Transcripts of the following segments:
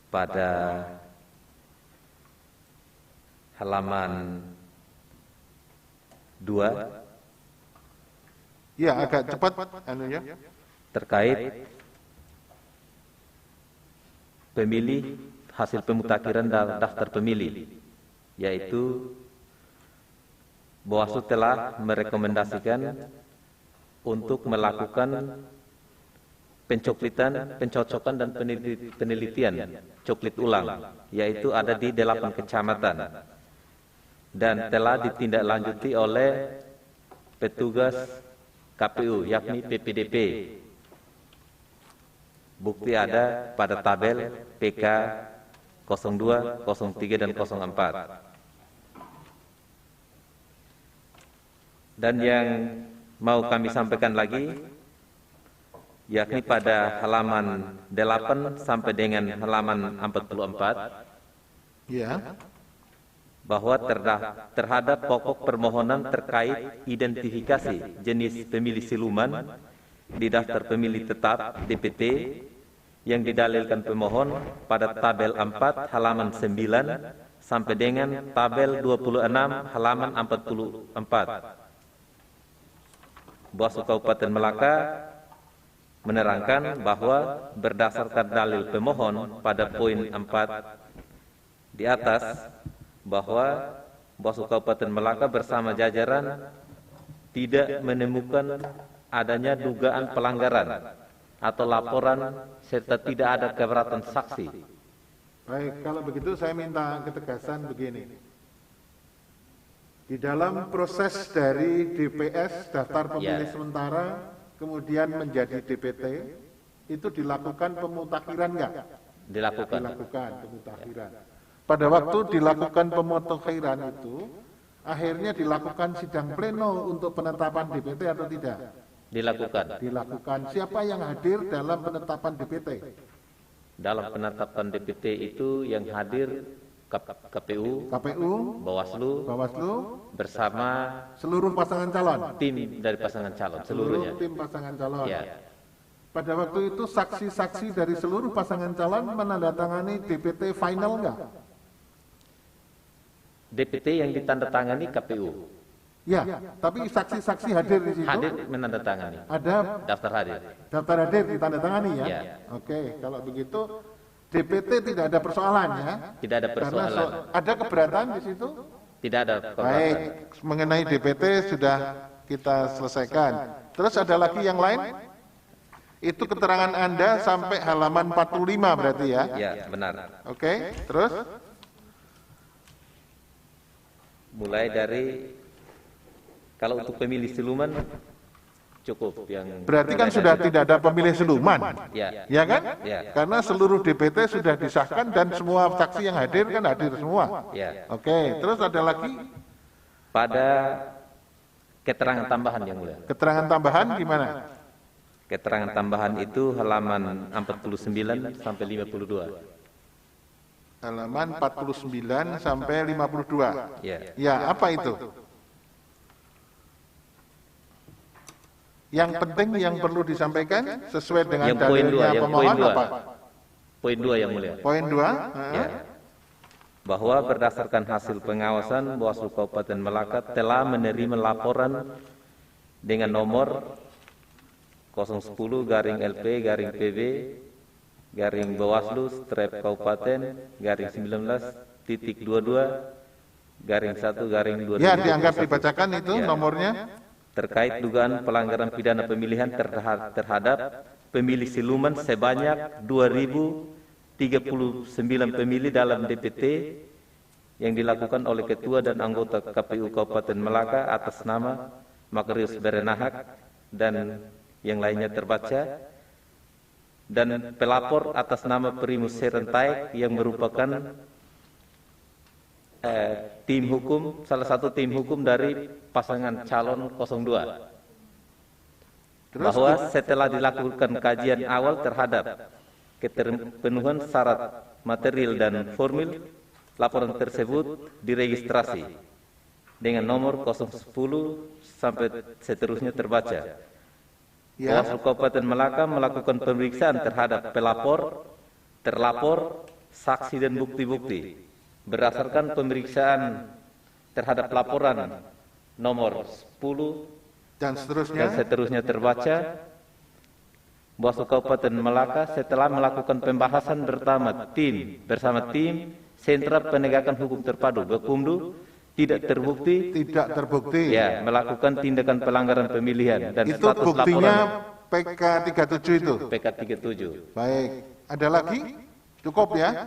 pada halaman 2 Ya, agak cepat anunya. terkait pemilih hasil pemutakhiran daftar pemilih, yaitu Bawaslu telah merekomendasikan untuk melakukan pencocokan dan penelitian coklit ulang, yaitu ada di 8 kecamatan dan telah ditindaklanjuti oleh petugas KPU, yakni PPDP. Bukti ada pada tabel PK 02, 03, dan 04. Dan yang mau kami sampaikan lagi, yakni pada halaman 8 sampai dengan halaman 44, Ya. bahwa terhadap pokok permohonan terkait identifikasi jenis pemilih siluman di daftar pemilih tetap DPT yang didalilkan pemohon pada tabel 4 halaman 9 sampai dengan tabel 26 halaman 44. Bawaslu Kabupaten Melaka menerangkan bahwa berdasarkan dalil pemohon pada poin 4 di atas, bahwa Bawaslu Kabupaten Melaka bersama jajaran tidak menemukan adanya dugaan pelanggaran atau laporan serta tidak ada keberatan saksi. Baik, kalau begitu saya minta ketegasan begini. Di dalam proses dari DPS, daftar pemilih sementara, kemudian menjadi DPT, itu dilakukan pemutakhiran enggak? Dilakukan. Dilakukan pemutakhiran. Pada waktu dilakukan pemutakhiran itu, akhirnya dilakukan sidang pleno untuk penetapan DPT atau tidak? Dilakukan. Dilakukan. Siapa yang hadir dalam penetapan DPT? Dalam penetapan DPT itu yang hadir KPU, Bawaslu, bersama seluruh pasangan calon. tim dari pasangan calon seluruhnya. Seluruh tim pasangan calon. Ya. Pada waktu itu saksi-saksi dari seluruh pasangan calon menandatangani DPT final enggak? DPT yang ditandatangani KPU. Ya, tapi saksi-saksi hadir di situ. Hadir menandatangani. Ada Daftar hadir. daftar hadir ditandatangani ya? Ya. Oke, kalau begitu DPT tidak ada persoalan ya? Tidak ada persoalan. Karena ada keberatan di situ? Tidak ada Baik, keberatan. mengenai DPT sudah kita selesaikan. Terus ada lagi yang lain? Itu keterangan Anda sampai halaman 45 berarti ya? Ya, benar. Oke, terus? Mulai dari, kalau untuk pemilih siluman cukup yang Berarti kan sudah tidak ada pemilih siluman, ya, ya kan? Ya. Karena seluruh DPT sudah disahkan dan semua saksi yang hadir kan hadir semua. ya. Oke, terus ada lagi Pada keterangan tambahan yang mulia. keterangan tambahan gimana? Keterangan tambahan itu halaman 49 sampai 52. Halaman 49 sampai 52. Ya. Ya, apa itu? Yang penting yang perlu disampaikan sesuai dengan Yang poin 2, dalilnya yang pemohon poin 2. apa? Poin 2 yang mulia. Poin 2? Ya. Bahwa berdasarkan hasil pengawasan Bawaslu Kabupaten Melaka telah menerima laporan dengan nomor 010-LP-PB Bawaslu Kabupaten /19.22/1/2020. Ya, dianggap dibacakan itu Ya. nomornya. Terkait dugaan pelanggaran pidana pemilihan terhadap pemilih siluman sebanyak 2.039 pemilih dalam DPT yang dilakukan oleh Ketua dan anggota KPU Kabupaten Melaka atas nama Makarius Berenahak dan yang lainnya terbaca, dan pelapor atas nama Primus Serentai yang merupakan tim hukum, salah satu tim hukum dari pasangan calon 02. Bahwa setelah dilakukan kajian awal terhadap keterpenuhan syarat material dan formil, laporan tersebut diregistrasi dengan nomor 010 sampai seterusnya terbaca. Bawaslu Kabupaten Melaka melakukan pemeriksaan terhadap pelapor, terlapor, saksi dan bukti-bukti berdasarkan pemeriksaan terhadap laporan nomor 10 dan dan seterusnya terbaca, Bawaslu Kabupaten Melaka setelah melakukan pembahasan bersama tim Sentra Penegakan Hukum Terpadu Bekumdu tidak terbukti ya melakukan tindakan pelanggaran pemilihan dan itu status buktinya laporan PK 37 itu. PK 37. Baik, ada lagi? Cukup ya?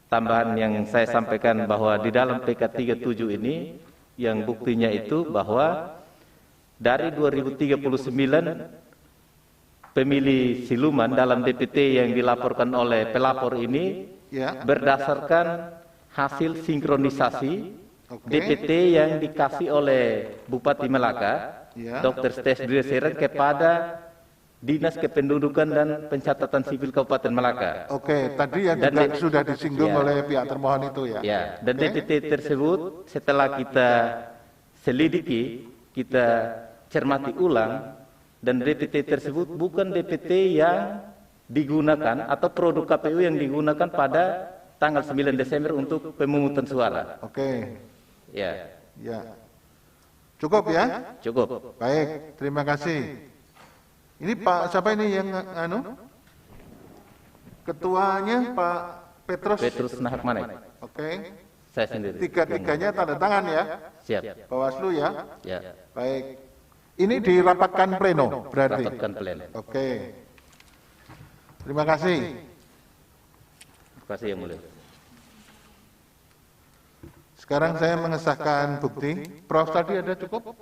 Tambahan yang saya sampaikan bahwa di dalam PK 37 ini yang buktinya itu bahwa dari 2039 pemilih siluman dalam DPT yang dilaporkan oleh pelapor ini Ya. berdasarkan hasil sinkronisasi DPT yang dikasih oleh Bupati Melaka, Ya. Dr. Stes Dreseren kepada Dinas Kependudukan dan Pencatatan Sipil Kabupaten Melaka. Oke, tadi yang Dan juga sudah disinggung oleh pihak termohon itu ya. Ya, dan DPT tersebut setelah kita selidiki, kita cermati ulang, dan DPT tersebut bukan DPT yang digunakan atau produk KPU yang digunakan pada tanggal 9 Desember untuk pemungutan suara. Oke, Ya, ya. Cukup ya? cukup. Baik, terima kasih. Ini Pak, siapa ini yang Ketuanya Pak Petrus Nahakmanek, Oke, saya sendiri. tiga-tiganya tanda tangan ya, Siap. Bawaslu ya. Ya, Baik, ini dirapatkan pleno berarti. rapatkan pleno. Oke, terima kasih. Terima kasih yang mulia. Sekarang saya mengesahkan bukti. Prof tadi ada cukup?